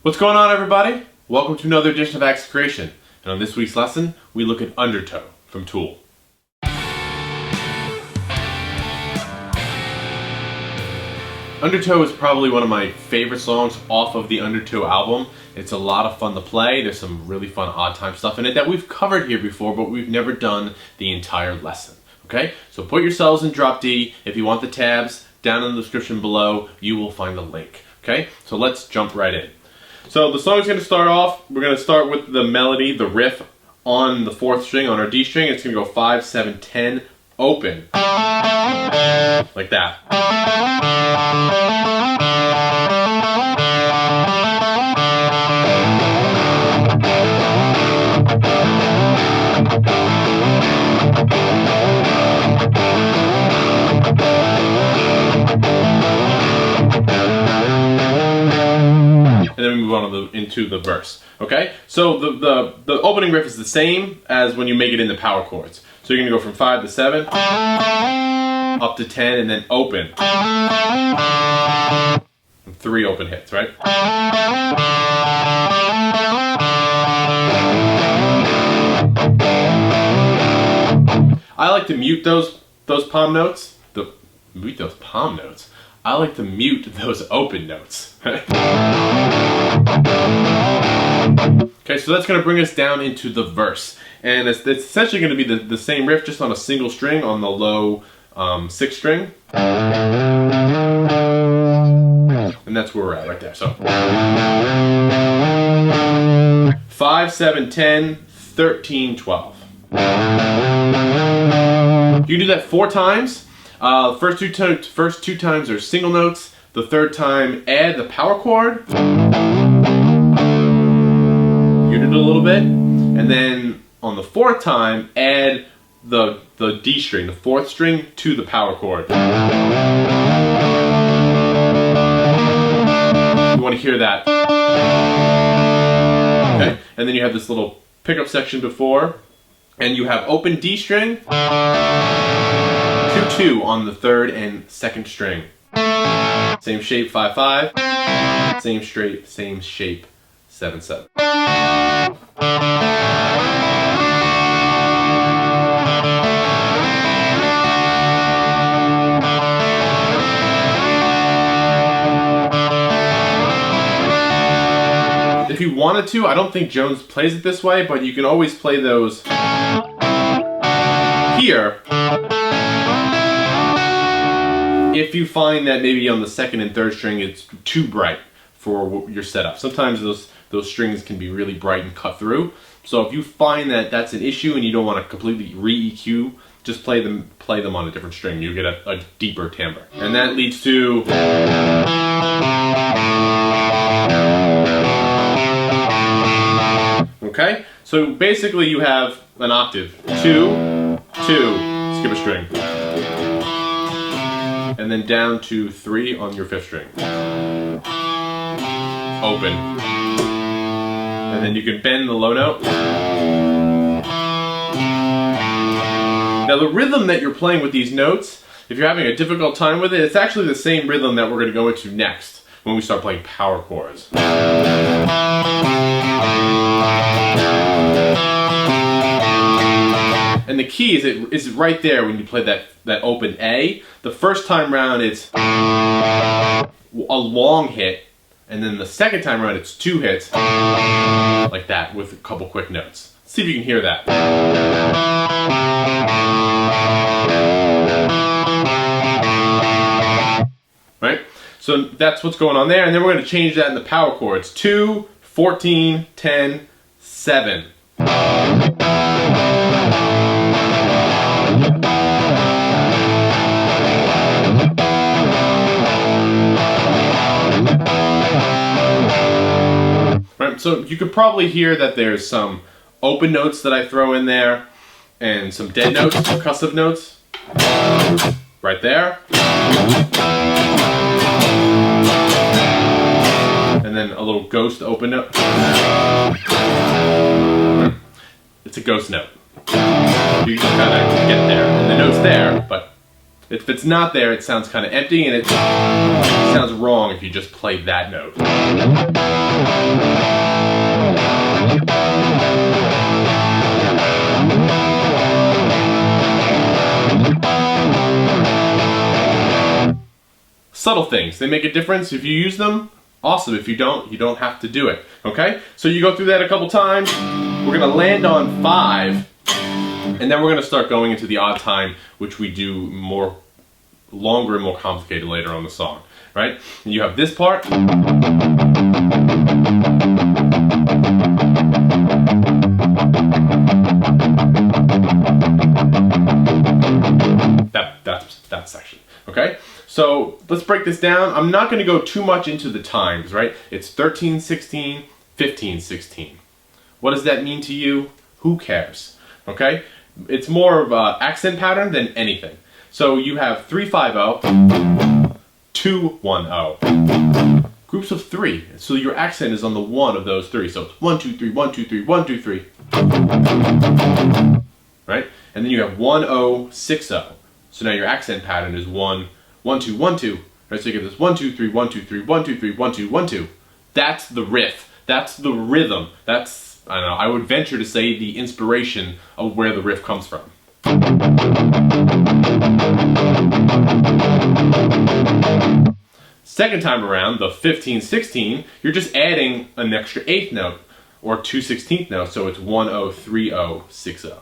What's going on, everybody? Welcome to another edition of Axe Creation, and on this week's lesson we look at Undertow from Tool. Undertow is probably one of my favorite songs off of the Undertow album. It's a lot of fun to play. There's some really fun odd time stuff in it that we've covered here before, but we've never done the entire lesson. Okay, so put yourselves in drop D. If you want the tabs, down in the description below you will find the link. Okay, so let's jump right in. So the song's going to start off, we're going to start with the melody, the riff on the 4th string, on our D string. It's going to go 5, 7, 10, open. Like that. And then we move on into the verse. Okay? So the opening riff is the same as when you make it in the power chords. So you're going to go from 5 to 7, up to 10, and then open. 3 open hits, right? I like to mute those palm notes. Mute those palm notes? I like to mute those open notes. Okay, so that's going to bring us down into the verse. And it's essentially going to be the same riff, just on a single string on the low 6th string. And that's where we're at right there. So 5, 7, 10, 13, 12. You can do that 4 times. First two times are single notes. The 3rd time, add the power chord. Mute it a little bit. And then on the 4th time, add the D string, the 4th string, to the power chord. You want to hear that. Okay? And then you have this little pickup section before. And you have open D string, 2-2 on the 3rd and 2nd string. Same shape, 5-5. Same shape, 7-7. If you wanted to, I don't think Jones plays it this way, but you can always play those here. If you find that maybe on the 2nd and 3rd string it's too bright for your setup. Sometimes those strings can be really bright and cut through. So if you find that that's an issue and you don't want to completely re-EQ, just play them on a different string. You get a deeper timbre. And that leads to... Okay? So basically you have an octave. 2, 2, skip a string. And then down to 3 on your 5th string. Open. And then you can bend the low note. Now the rhythm that you're playing with these notes, if you're having a difficult time with it, it's actually the same rhythm that we're going to go into next when we start playing power chords. And the key is right there when you play that open A. The first time round it's a long hit, and then the 2nd time around it's 2 hits, like that, with a couple quick notes. Let's see if you can hear that. Right? So that's what's going on there, and then we're going to change that in the power chords. 2, 14, 10, 7. Right, so you could probably hear that there's some open notes that I throw in there, and some dead notes, percussive notes, right there. And then a little ghost open note. It's a ghost note. You just kind of get there, and the note's there, but If it's not there, it sounds kind of empty, and it sounds wrong if you just play that note. Subtle things, they make a difference. If you use them, awesome. If you don't, you don't have to do it, okay? So you go through that a couple times. We're gonna land on 5, and then we're gonna start going into the odd time, which we do more longer and more complicated later on the song, right? And you have this part. That section, okay? So let's break this down. I'm not gonna go too much into the times, right? It's 13/16, 15/16. What does that mean to you? Who cares, okay? It's more of an accent pattern than anything. So you have 3/5/0, 2/1/0. Groups of 3. So your accent is on the one of those 3. So it's 1, 2, 3, 1, 2, 3, 1, 2, 3. Right? And then you have 1/0/6/0. So now your accent pattern is 1, 1, 2, 1, 2. Right? So you get this 1, 2, 3, 1, 2, 3, 1, 2, 3, 1, 2, 1, 2. That's the riff. That's the rhythm. That's, I don't know, I would venture to say the inspiration of where the riff comes from. Second time around, the 15/16, you're just adding an extra 8th note or 2/16 notes, so it's 1/0/3/0/6/0.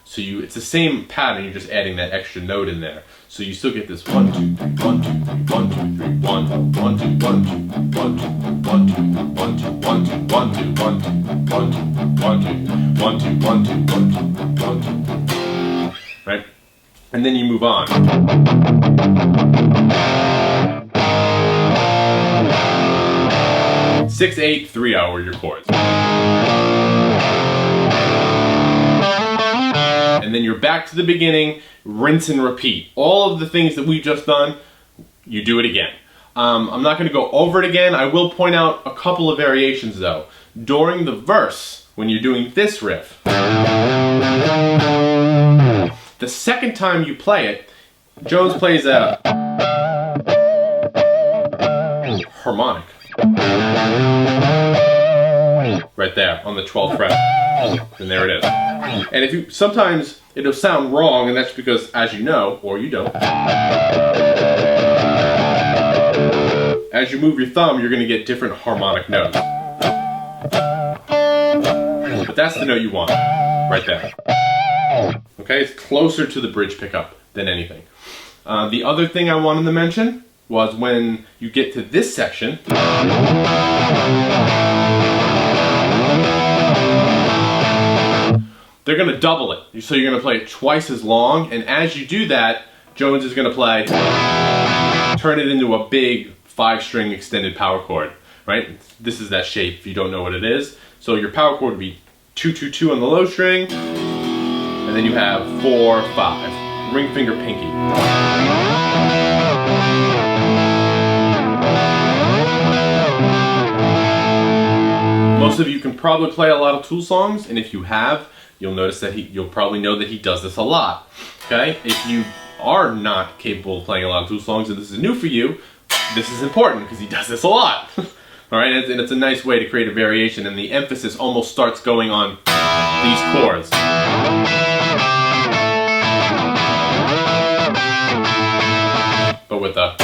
So it's the same pattern, you're just adding that extra note in there. So you still get this 1, 2, 3, 1, 2, 3, 1, 2, 3, 1, 1, 2, 1, 2, 1, 2, 1, 2, 1, 2, 1, 2, 1, 2, 1, 2, 1, 2, 1, 2, 1, 2, 1, 2, 1, 2, 1, 2. Right? And then you move on. 6/8/3/0 are your chords. And then you're back to the beginning, rinse and repeat. All of the things that we've just done, you do it again. I'm not going to go over it again. I will point out a couple of variations though. During the verse, when you're doing this riff, the second time you play it, Jones plays a harmonic. Right there on the 12th fret. And there it is. And if you, sometimes it'll sound wrong, and that's because, as you know, or you don't, as you move your thumb, you're going to get different harmonic notes. But that's the note you want, right there. Okay, it's closer to the bridge pickup than anything. The other thing I wanted to mention was when you get to this section, they're going to double it. So you're going to play it twice as long, and as you do that, Jones is going to play, turn it into a big 5-string extended power chord, right? This is that shape if you don't know what it is. So your power chord would be 2-2-2 on the low string, and then you have 4-5, ring finger pinky. Most of you can probably play a lot of Tool songs, and if you have, you'll notice that you'll probably know that he does this a lot. Okay? If you are not capable of playing a lot of Tool songs and this is new for you, this is important because he does this a lot. Alright, and it's a nice way to create a variation, and the emphasis almost starts going on these chords. But with the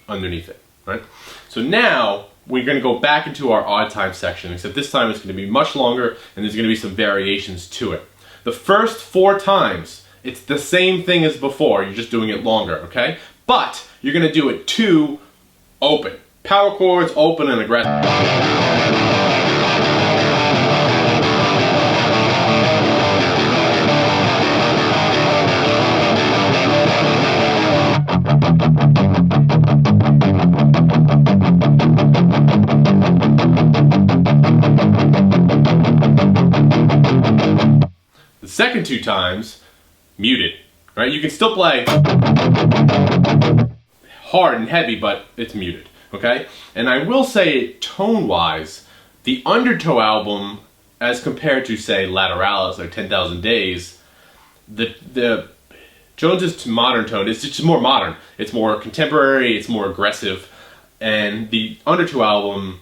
underneath it, right? So now we're going to go back into our odd time section, except this time it's going to be much longer and there's going to be some variations to it. The first 4 times, it's the same thing as before, you're just doing it longer, okay? But you're going to do it 2 open. Power chords, open and aggressive. The second 2 times, muted, right? You can still play hard and heavy, but it's muted, okay? And I will say, tone-wise, the Undertow album, as compared to, say, Lateralis or 10,000 Days, the Jones is modern tone. It's just more modern. It's more contemporary. It's more aggressive. And the Undertow album,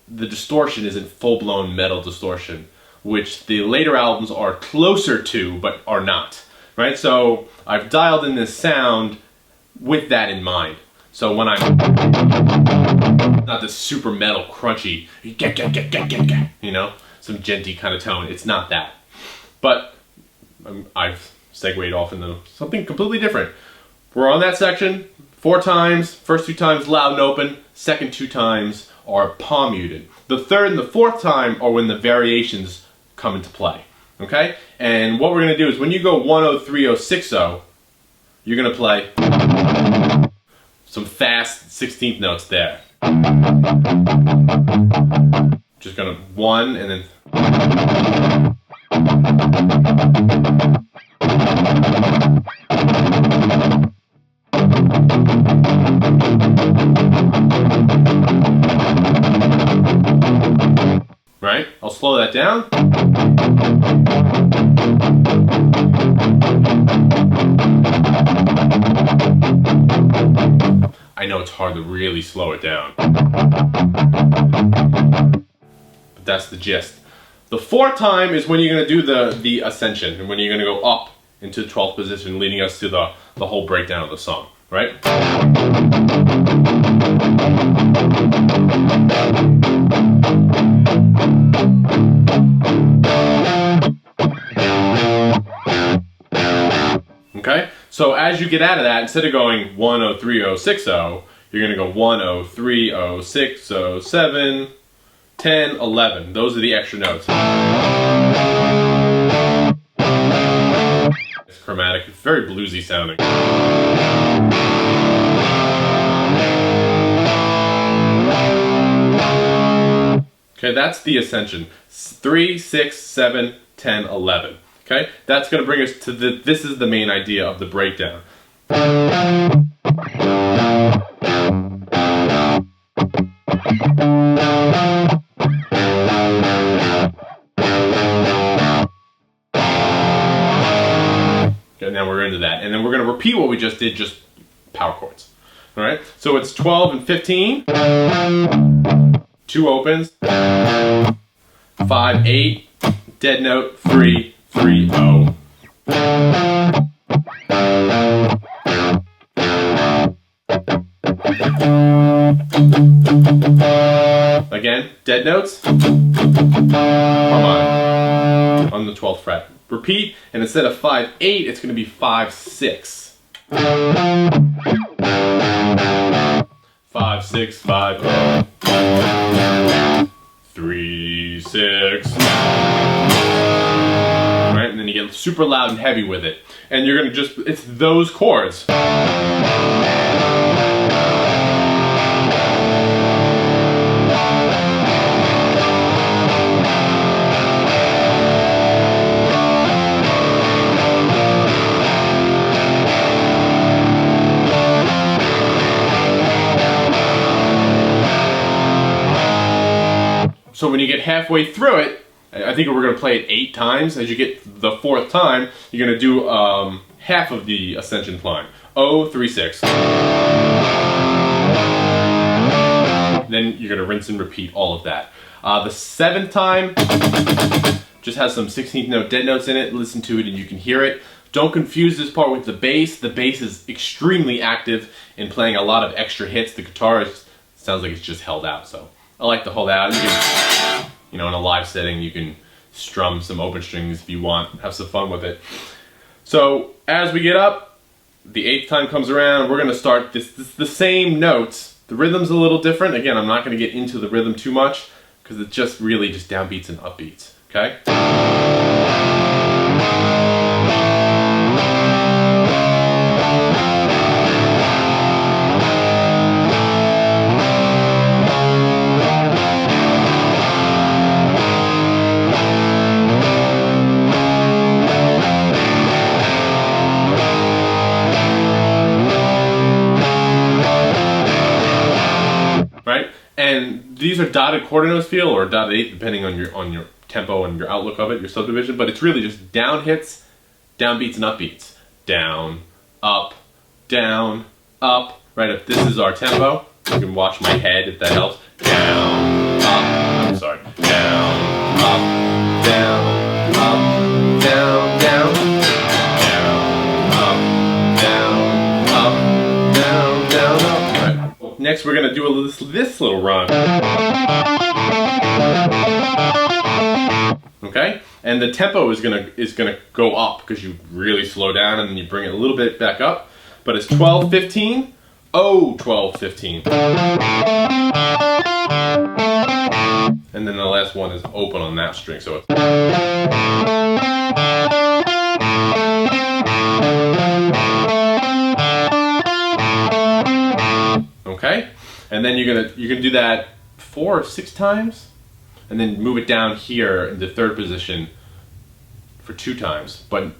the distortion isn't full-blown metal distortion, which the later albums are closer to, but are not. Right? So I've dialed in this sound with that in mind. So when I'm not this super metal crunchy, you know, some genty kind of tone. It's not that. But I've segued off into something completely different. We're on that section 4 times. First 2 times loud and open. Second 2 times are palm muted. The third and the fourth time are when the variations come into play. Okay? And what we're going to do is when you go 103-060, you're going to play some fast 16th notes there. Just going to 1 and then right? I'll slow that down. I know it's hard to really slow it down, but that's the gist. The fourth time is when you're going to do the ascension, and when you're going to go up into 12th position, leading us to the whole breakdown of the song, right? Okay? So as you get out of that, instead of going 103-060, you're going to go 103-006-07, 10, 11. Those are the extra notes. It's chromatic. It's very bluesy sounding. Okay, that's the ascension. 3, 6, 7, 10, 11. Okay, that's going to bring us to this is the main idea of the breakdown. Okay, now we're into that. And then we're going to repeat what we just did, just power chords. All right, so it's 12 and 15. 2 opens. 5, 8. Dead note. 3, 3, 0. Again, dead notes. Harmonic on the 12th fret. Repeat, and instead of 5, 8, it's going to be 5, 6. 5, 6, 5, 0. 3, 6. Right, and then you get super loud and heavy with it. And you're going to just, it's those chords. So when you get halfway through it, I think we're going to play it 8 times. As you get the 4th time, you're going to do half of the ascension climb. 0, 3, 6. Then you're going to rinse and repeat all of that. The 7th time just has some 16th note dead notes in it. Listen to it and you can hear it. Don't confuse this part with the bass. The bass is extremely active in playing a lot of extra hits. The guitar sounds like it's just held out, so I like to hold out. You can, in a live setting, you can strum some open strings if you want, have some fun with it. So as we get up, the 8th time comes around, we're going to start the same notes. The rhythm's a little different. Again, I'm not going to get into the rhythm too much because it's just really just downbeats and upbeats. Okay? And these are dotted quarter notes feel, or dotted 8, depending on your tempo and your outlook of it, your subdivision. But it's really just down hits, down beats, and up beats. Down, up, down, up. Right, if this is our tempo, you can watch my head if that helps. Down, up, I'm sorry. Down, up, down, up, down, down. Down, up, down, down, up. Right. Next we're gonna do this little run. Okay? And the tempo is gonna go up because you really slow down and then you bring it a little bit back up. But it's 12, 15. Oh, 12, 15. And then the last one is open on that string, so it's... Okay? And then you're gonna do that 4 or 6 times, and then move it down here into third position for 2 times. But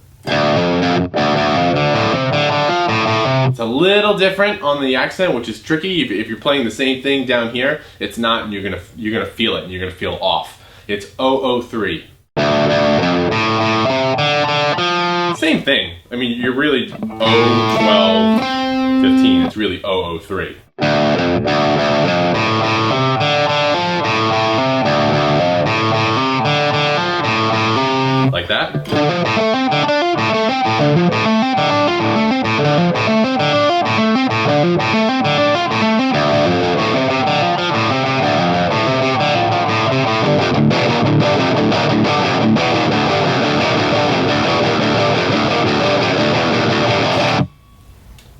it's a little different on the accent, which is tricky. If you're playing the same thing down here, it's not, and you're gonna feel it, and you're gonna feel off. It's 003. Same thing. I mean, you're really 0, 12, 15. It's really 003. Like that.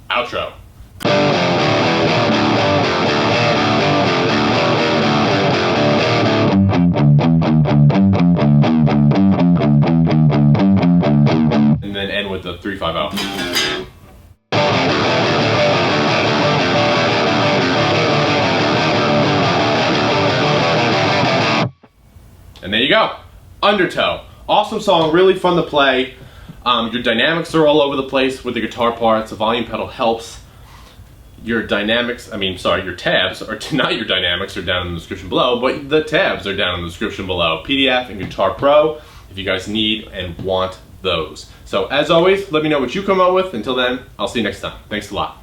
Outro. And then end with the 3-5-0. And there you go. Undertow. Awesome song, really fun to play. Your dynamics are all over the place with the guitar parts. The volume pedal helps. Your tabs are not your dynamics are down in the description below, but the tabs are down in the description below. PDF and Guitar Pro if you guys need and want those. So as always, let me know what you come up with. Until then, I'll see you next time. Thanks a lot.